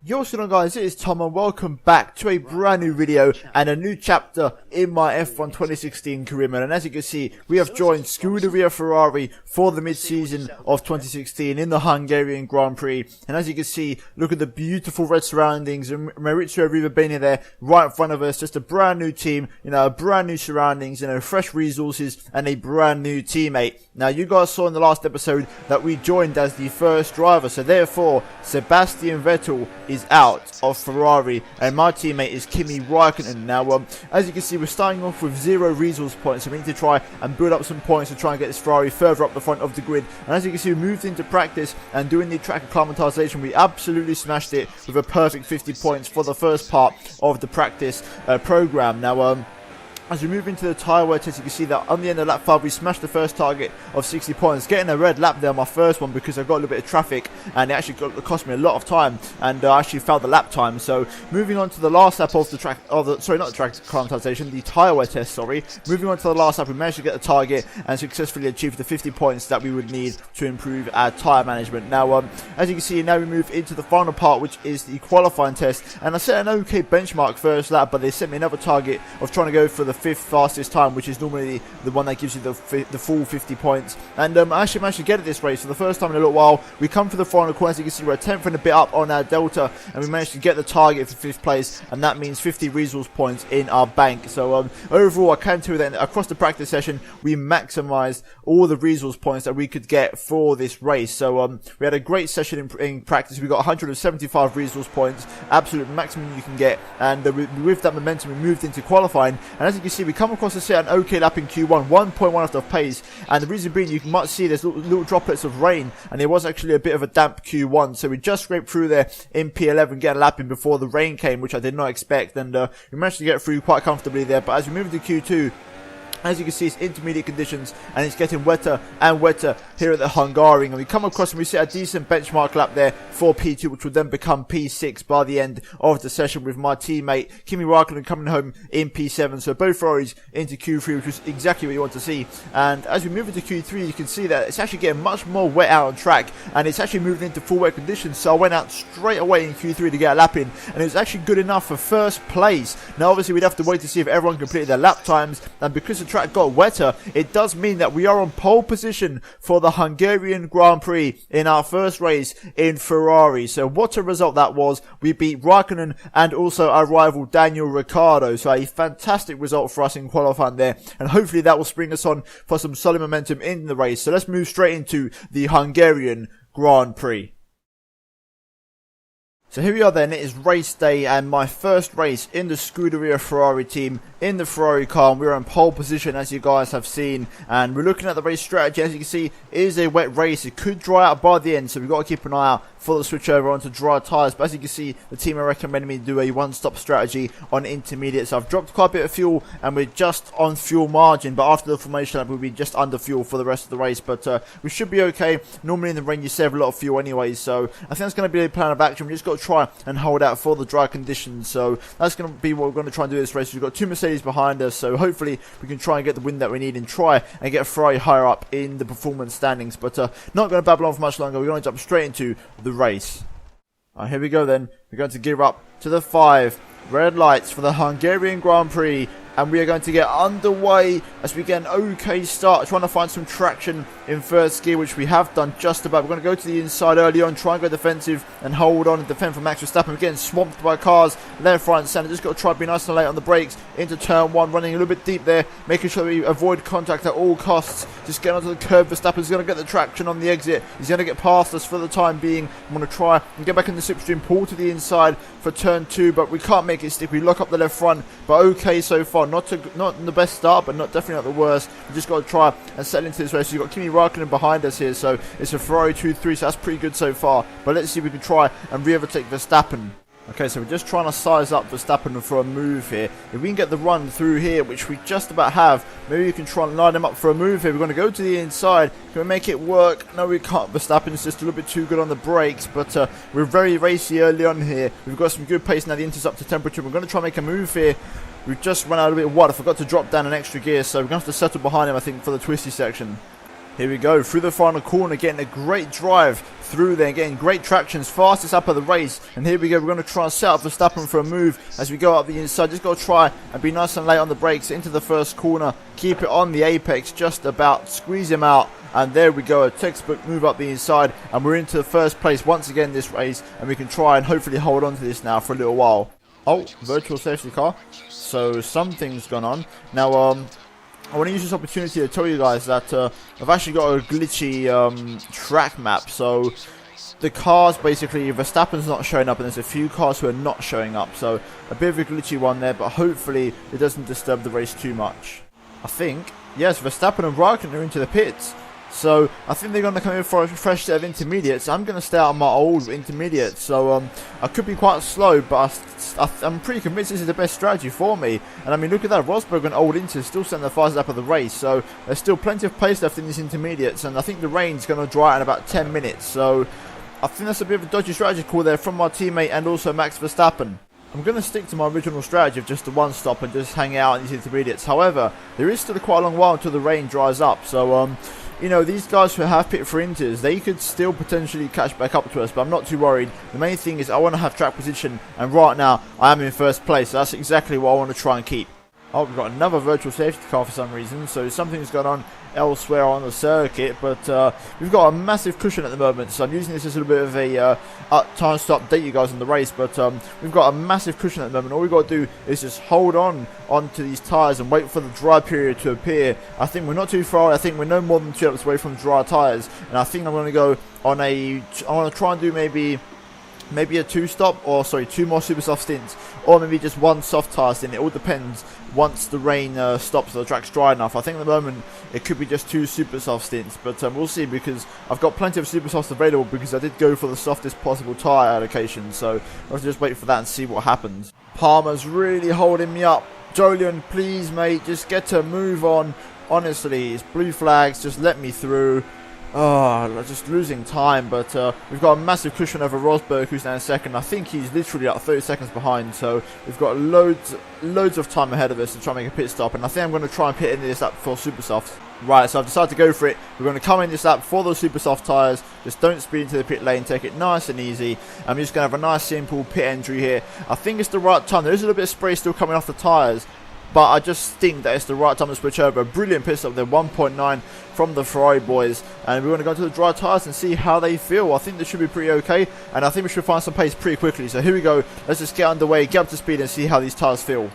Yo, what's going on, guys? It is Tom and welcome back to a brand new video and a new chapter in my F1 2016 career mode. And as you can see, we have joined Scuderia Ferrari for the mid-season of 2016 in the Hungarian Grand Prix. And as you can see, look at the beautiful red surroundings and Maurizio Arrivabene there right in front of us. Just a brand new team, brand new surroundings, fresh resources and a brand new teammate. Now, you guys saw in the last episode that we joined as the first driver, so therefore Sebastian Vettel is out of Ferrari and my teammate is Kimi Raikkonen. Now, as you can see, we're starting off with 0 resource points, so we need to try and build up some points to try and get this Ferrari further up the front of the grid. And as you can see, we moved into practice and doing the track acclimatization, we absolutely smashed it with a perfect 50 points for the first part of the practice program. Now, as we move into the tyre wear test, you can see that on the end of lap 5 we smashed the first target of 60 points, getting a red lap there on my first one because I got a little bit of traffic and it actually cost me a lot of time, and I actually failed the lap time. So moving on to the last lap of the track, the tyre wear test, sorry. Moving on to the last lap, we managed to get the target and successfully achieve the 50 points that we would need to improve our tyre management. Now, as you can see, now we move into the final part, which is the qualifying test, and I set an okay benchmark first lap, but they set me another target of trying to go for the 5th fastest time, which is normally the one that gives you the full 50 points. And I actually managed to get it this race for the first time in a little while. We come for the final corner, as you can see, we're a 10th and a bit up on our delta, and we managed to get the target for 5th place, and that means 50 resource points in our bank. So overall, I can tell you that across the practice session we maximised all the resource points that we could get for this race. So we had a great session in practice. We got 175 resource points, absolute maximum you can get, and with that momentum we moved into qualifying. And as you can see, we come across to set an okay lap in Q1, 1.1 off the pace, and the reason being, you might see there's little droplets of rain, and it was actually a bit of a damp Q1, so we just scraped through there in P11, getting a lap in before the rain came, which I did not expect, and we managed to get through quite comfortably there. But as we move into Q2, as you can see, it's intermediate conditions and it's getting wetter and wetter here at the Hungarian, and we come across and we set a decent benchmark lap there for P2, which will then become P6 by the end of the session, with my teammate Kimi Raikkonen coming home in P7. So both Ferraris into Q3, which was exactly what you want to see. And as we move into Q3, you can see that it's actually getting much more wet out on track, and it's actually moving into full wet conditions. So I went out straight away in Q3 to get a lap in, and it was actually good enough for first place. Now obviously we'd have to wait to see if everyone completed their lap times, and because the track got wetter, it does mean that we are on pole position for the Hungarian Grand Prix in our first race in Ferrari. So what a result that was. We beat Raikkonen and also our rival Daniel Ricciardo. So a fantastic result for us in qualifying there, and hopefully that will spring us on for some solid momentum in the race. So let's move straight into the Hungarian Grand Prix. So here we are then, it is race day and my first race in the Scuderia Ferrari team in the Ferrari car, and we're in pole position as you guys have seen, and we're looking at the race strategy. As you can see, it is a wet race, it could dry out by the end, so we've got to keep an eye out for the switch over onto dry tyres. But as you can see, the team are recommending me to do a one-stop strategy on intermediate, so I've dropped quite a bit of fuel and we're just on fuel margin, but after the formation lap we'll be just under fuel for the rest of the race, but we should be okay. Normally in the rain you save a lot of fuel anyway, so I think that's going to be a plan of action. We just got to try and hold out for the dry conditions, so that's going to be what we're going to try and do this race. We've got 2 Mercedes behind us, so hopefully we can try and get the win that we need and try and get Ferrari higher up in the performance standings. But not going to babble on for much longer, we're going to jump straight into the race. Alright, here we go then. We're going to gear up to the 5 red lights for the Hungarian Grand Prix, and we are going to get underway as we get an okay start, trying to find some traction in first gear, which we have done just about. We're going to go to the inside early on, try and go defensive and hold on and defend from Max Verstappen. We're getting swamped by cars left, right and centre. Just got to try and be nice and late on the brakes into turn 1, running a little bit deep there, making sure that we avoid contact at all costs. Just get onto the curb. Verstappen's going to get the traction on the exit. He's going to get past us for the time being. I'm going to try and get back in the slipstream, pull to the inside for turn 2, but we can't make it stick. We lock up the left front, but okay so far. Not the best start, but definitely not the worst. We just got to try and settle into this race. You've got Kimi Raikkonen behind us here, so it's a Ferrari 2-3, so that's pretty good so far. But let's see if we can try and re-overtake Verstappen. Okay, so we're just trying to size up Verstappen for a move here. If we can get the run through here, which we just about have, maybe we can try and line him up for a move here. We're going to go to the inside. Can we make it work? No, we can't. Verstappen's just a little bit too good on the brakes, but we're very racy early on here. We've got some good pace now. The inter's up to temperature. We're going to try and make a move here. We've just run out a bit of water. I forgot to drop down an extra gear, so we're going to have to settle behind him, I think, for the twisty section. Here we go, through the final corner, getting a great drive through there, getting great tractions, fastest up of the race. And here we go, we're going to try and set up Verstappen for a move as we go up the inside. Just got to try and be nice and late on the brakes into the first corner, keep it on the apex, just about squeeze him out. And there we go, a textbook move up the inside, and we're into the first place once again this race, and we can try and hopefully hold on to this now for a little while. Oh, virtual safety car. So something's gone on. Now, I want to use this opportunity to tell you guys that I've actually got a glitchy track map. So the cars, basically, Verstappen's not showing up, and there's a few cars who are not showing up. So a bit of a glitchy one there, but hopefully it doesn't disturb the race too much. I think, yes, Verstappen and Raikkonen are into the pits. So I think they're going to come in for a fresh set of intermediates. I'm going to stay out on my old intermediates. So I could be quite slow, but I'm pretty convinced this is the best strategy for me. And I mean, look at that. Rosberg and old Inter still sending the fastest lap of the race. So there's still plenty of pace left in these intermediates. And I think the rain's going to dry out in about 10 minutes. So I think that's a bit of a dodgy strategy call there from my teammate and also Max Verstappen. I'm going to stick to my original strategy of just the one stop and just hang out in these intermediates. However, there is still quite a long while until the rain dries up. So you know, these guys who have pit for Inters, they could still potentially catch back up to us, but I'm not too worried. The main thing is I want to have track position, and right now I am in first place, so that's exactly what I want to try and keep. Oh, we've got another virtual safety car for some reason, so something's gone on elsewhere on the circuit, but we've got a massive cushion at the moment, so I'm using this as a little bit of a time to update you guys on the race, but we've got a massive cushion at the moment. All we've got to do is just hold on to these tyres and wait for the dry period to appear. I think we're not too far. I think we're no more than 2 laps away from dry tyres, and I think I'm going to go on I want to try and do maybe a 2 more super soft stints, or maybe just 1 soft tyre stint. It all depends once the rain stops or the track's dry enough. I think at the moment it could be just 2 super soft stints, but we'll see, because I've got plenty of super softs available because I did go for the softest possible tyre allocation, so I'll have to just wait for that and see what happens. Palmer's really holding me up. Jolyon, please mate, just get to move on. Honestly, it's blue flags, just let me through. Oh, just losing time, but we've got a massive cushion over Rosberg, who's now in second. I think he's literally like 30 seconds behind, so we've got loads of time ahead of us to try and make a pit stop, and I think I'm going to try and pit in this lap for super softs. Right, so I've decided to go for it. We're going to come in this lap for those super soft tyres. Just don't speed into the pit lane, take it nice and easy. I'm just going to have a nice simple pit entry here. I think it's the right time. There is a little bit of spray still coming off the tyres, but I just think that it's the right time to switch over. Brilliant pit stop there, 1.9 from the Ferrari boys. And we're going to go to the dry tyres and see how they feel. I think they should be pretty okay, and I think we should find some pace pretty quickly. So here we go. Let's just get underway, get up to speed and see how these tyres feel.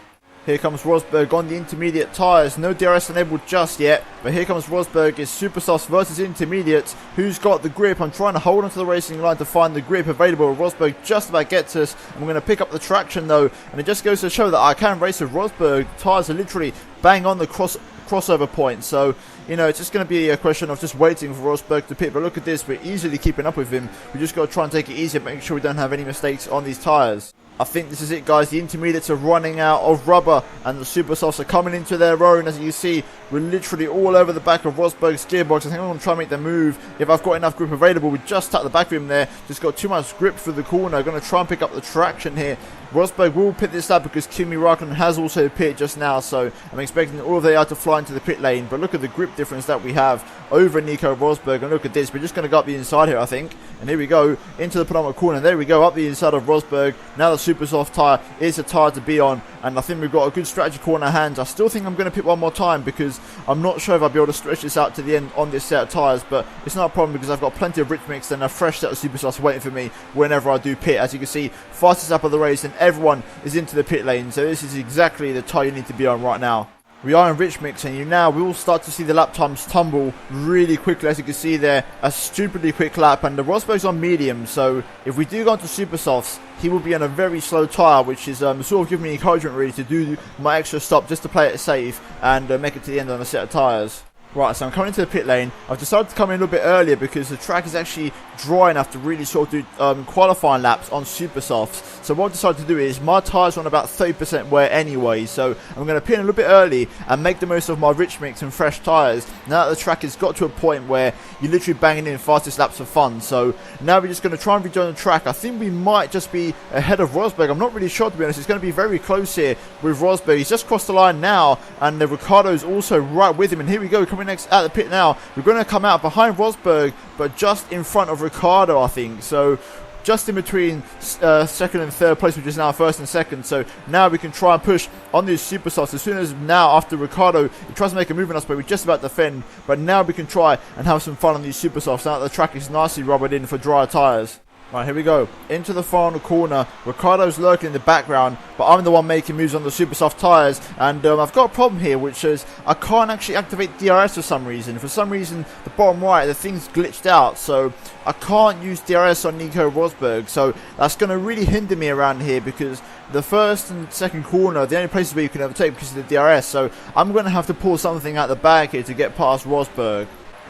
Here comes Rosberg on the intermediate tyres. No DRS enabled just yet, but here comes Rosberg. It's super softs versus intermediates. Who's got the grip? I'm trying to hold onto the racing line to find the grip available. Rosberg just about gets us. I'm going to pick up the traction though, and it just goes to show that I can race with Rosberg. Tyres are literally bang on the crossover point, so you know, it's just going to be a question of just waiting for Rosberg to pit. But look at this, we're easily keeping up with him. We just got to try and take it easy and make sure we don't have any mistakes on these tyres. I think this is it, guys. The intermediates are running out of rubber, and the super softs are coming into their own. As you see, we're literally all over the back of Rosberg's gearbox. I think I'm going to try and make the move. If I've got enough grip available, we just tapped the back of him there. Just got too much grip through the corner. I'm going to try and pick up the traction here. Rosberg will pit this lap because Kimi Raikkonen has also pitted just now, so I'm expecting all of they to fly into the pit lane. But look at the grip difference that we have over Nico Rosberg, and look at this. We're just going to go up the inside here, I think. And here we go into the penultimate corner. There we go, up the inside of Rosberg. Now the super soft tyre is a tyre to be on, and I think we've got a good strategy call in our hands. I still think I'm going to pit one more time because I'm not sure if I'll be able to stretch this out to the end on this set of tyres, but it's not a problem because I've got plenty of rich mix and a fresh set of super softs waiting for me whenever I do pit. As you can see, fastest lap of the race, and everyone is into the pit lane, so this is exactly the tyre you need to be on right now. We are in rich mix, and now we will start to see the lap times tumble really quickly. As you can see there, a stupidly quick lap, and the Rosberg's on medium, so if we do go into super softs, he will be on a very slow tyre, which is sort of giving me encouragement really to do my extra stop just to play it safe and make it to the end on a set of tyres. Right, so I'm coming into the pit lane. I've decided to come in a little bit earlier because the track is actually dry enough to really sort of do qualifying laps on super softs. So what I've decided to do is my tyres are on about 30% wear anyway, so I'm going to pit in a little bit early and make the most of my rich mix and fresh tyres. Now that the track has got to a point where you're literally banging in fastest laps for fun, so now we're just going to try and rejoin the track. I think we might just be ahead of Rosberg. I'm not really sure, to be honest. It's going to be very close here with Rosberg. He's just crossed the line now, and Ricciardo's also right with him, and here we go, coming coming next at the pit now. We're going to come out behind Rosberg, but just in front of Ricciardo, I think. So just in between second and third place, which is now first and second. So now we can try and push on these super softs. As soon as now, after Ricciardo, he tries to make a move on us, but we're just about to defend. But now we can try and have some fun on these super softs. Now that the track is nicely rubbered in for drier tyres. Right, here we go. Into the final corner. Ricciardo's lurking in the background, but I'm the one making moves on the super soft tyres. And I've got a problem here, which is I can't actually activate DRS for some reason. For some reason, the bottom right, the thing's glitched out. So I can't use DRS on Nico Rosberg. So that's going to really hinder me around here, because the first and second corner are the only places where you can overtake because of the DRS. So I'm going to have to pull something out the bag here to get past Rosberg.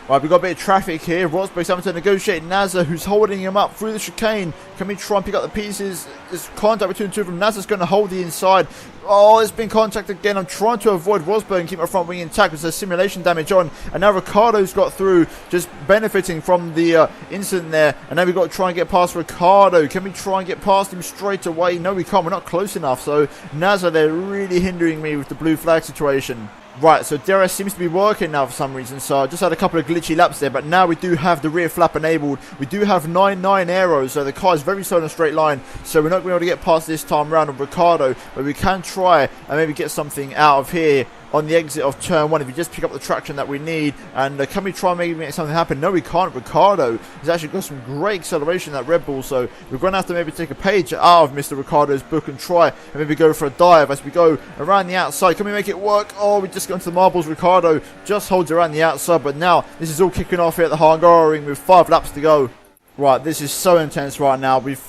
Right, we've got a bit of traffic here. Rosberg's having to negotiate Nasser, who's holding him up through the chicane. Can we try and pick up the pieces? There's contact between the two of them. Nasser's going to hold the inside. Oh, there's been contact again. I'm trying to avoid Rosberg and keep my front wing intact because there's simulation damage on. And now Ricciardo's got through, just benefiting from the incident there. And now we've got to try and get past Ricciardo. Can we try and get past him straight away? No, we can't. We're not close enough. So Nasser, they're really hindering me with the blue flag situation. Right, so DRS seems to be working now for some reason, so I just had a couple of glitchy laps there, but now we do have the rear flap enabled. We do have 9.9 aeros, so the car is very slow in a straight line, so we're not going to be able to get past this time round on Ricciardo, but we can try and maybe get something out of here on the exit of turn 1 if we just pick up the traction that we need. And can we try and maybe make something happen? No, we can't. Ricciardo has actually got some great acceleration in that Red Bull, so we're going to have to maybe take a page out of Mr. Ricciardo's book and try and maybe go for a dive as we go around the outside. Can we make it work? Oh, we just got into the marbles. Ricciardo just holds around the outside, but now this is all kicking off here at the Hungarian with 5 laps to go. Right, this is so intense right now. We've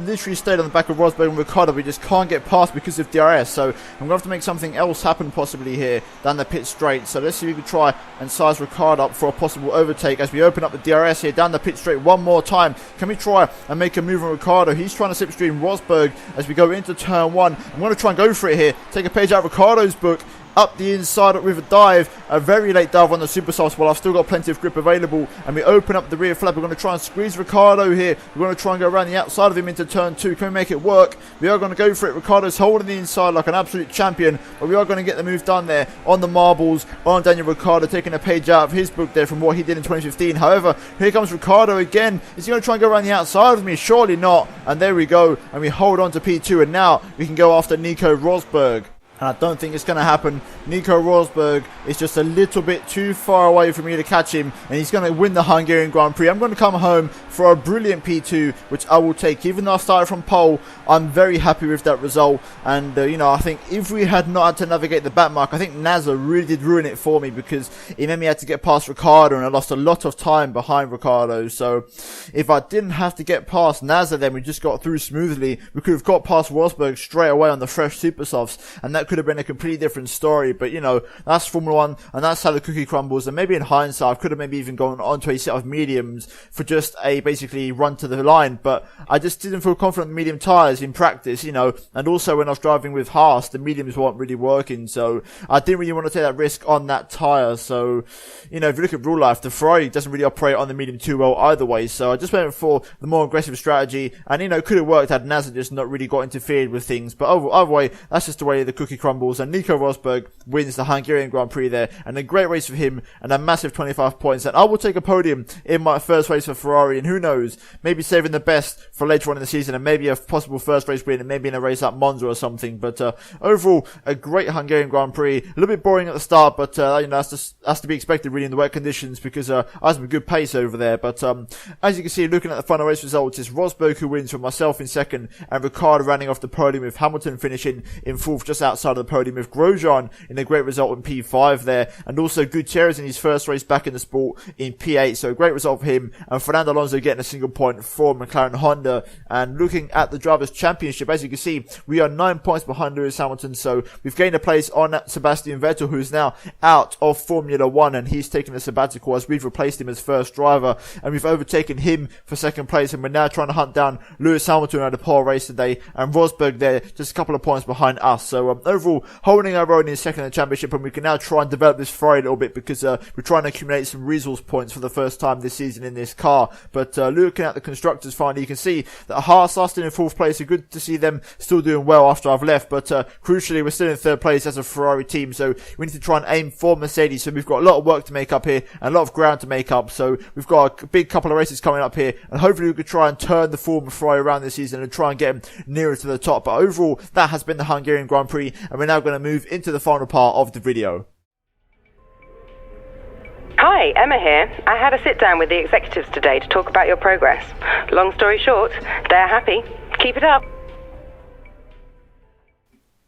literally stayed on the back of Rosberg and Ricciardo. We just can't get past because of DRS, so I'm going to have to make something else happen possibly here down the pit straight. So let's see if we can try and size Ricciardo up for a possible overtake as we open up the DRS here down the pit straight one more time. Can we try and make a move on Ricciardo? He's trying to slipstream Rosberg as we go into turn 1. I'm going to try and go for it here, take a page out of Ricciardo's book, up the inside with a dive, a very late dive on the super softs while I've still got plenty of grip available, and we open up the rear flap. We're going to try and squeeze Ricciardo here. We're going to try and go around the outside of him into turn 2. Can we make it work? We are going to go for it. Ricciardo's holding the inside like an absolute champion, but we are going to get the move done there on the marbles on Daniel Ricciardo, taking a page out of his book there from what he did in 2015. However, here comes Ricciardo again. Is he going to try and go around the outside of me? Surely not. And there we go, and we hold on to P2, and now we can go after Nico Rosberg. And I don't think it's going to happen. Nico Rosberg is just a little bit too far away for me to catch him, and he's going to win the Hungarian Grand Prix. I'm going to come home for a brilliant P2, which I will take. Even though I started from pole, I'm very happy with that result. And, you know, I think if we had not had to navigate the back mark, I think Nasser really did ruin it for me, because it made me have to get past Ricciardo, and I lost a lot of time behind Ricciardo. So if I didn't have to get past Nasser, then we just got through smoothly. We could have got past Rosberg straight away on the fresh super softs, and that could have been a completely different story. But you know, that's Formula 1, and that's how the cookie crumbles. And maybe in hindsight I could have maybe even gone onto a set of mediums for just a basically run to the line, but I just didn't feel confident in medium tyres in practice, you know. And also when I was driving with Haas, the mediums weren't really working, so I didn't really want to take that risk on that tyre. So you know, if you look at real life, the Ferrari doesn't really operate on the medium too well either way, so I just went for the more aggressive strategy, and you know, could have worked had Nasser just not really got interfered with things. But either way, that's just the way the cookie crumbles, and Nico Rosberg wins the Hungarian Grand Prix there, and a great race for him, and a massive 25 points, and I will take a podium in my first race for Ferrari, and who knows, maybe saving the best for later on in the season, and maybe a possible first race win, and maybe in a race at Monza or something. But overall, a great Hungarian Grand Prix. A little bit boring at the start, but you know, that's to be expected really in the wet conditions, because I had some good pace over there. But as you can see, looking at the final race results, it's Rosberg who wins, with myself in second, and Ricciardo running off the podium, with Hamilton finishing in fourth just outside of the podium, with Grosjean in a great result in P5 there, and also Gutierrez in his first race back in the sport in P8, so a great result for him, and Fernando Alonso getting a single point for McLaren Honda. And looking at the Drivers' Championship, as you can see, we are 9 points behind Lewis Hamilton, so we've gained a place on Sebastian Vettel, who is now out of Formula 1, and he's taken a sabbatical as we've replaced him as first driver, and we've overtaken him for second place, and we're now trying to hunt down Lewis Hamilton at the pole race today, and Rosberg there just a couple of points behind us. So overall holding our own in second in the championship, and we can now try and develop this Ferrari a little bit because we're trying to accumulate some resource points for the first time this season in this car. But looking at the constructors finally, you can see that Haas are still in fourth place, so good to see them still doing well after I've left. But crucially, we're still in third place as a Ferrari team, so we need to try and aim for Mercedes. So we've got a lot of work to make up here and a lot of ground to make up. So we've got a big couple of races coming up here, and hopefully we could try and turn the form of Ferrari around this season and try and get them nearer to the top. But overall, that has been the Hungarian Grand Prix, and we're now going to move into the final part of the video. Hi, Emma here. I had a sit down with the executives today to talk about your progress. Long story short, they're happy. Keep it up.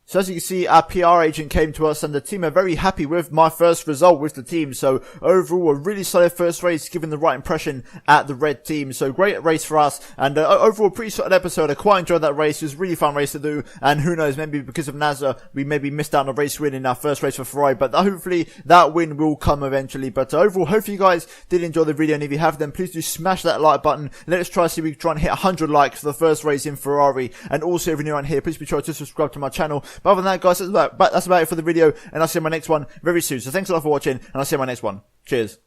So as you can see, our PR agent came to us and the team are very happy with my first result with the team. So overall, a really solid first race, giving the right impression at the red team. So great race for us, and overall pretty solid episode. I quite enjoyed that race. It was a really fun race to do, and who knows, maybe because of NASA, we maybe missed out on a race win in our first race for Ferrari, but hopefully that win will come eventually. But overall, hopefully you guys did enjoy the video, and if you have, then please do smash that like button. Let us try to see if we can try and hit 100 likes for the first race in Ferrari. And also, if you're new around here, please be sure to subscribe to my channel. But other than that, guys, that's about it for the video, and I'll see you in my next one very soon. So thanks a lot for watching, and I'll see you in my next one. Cheers.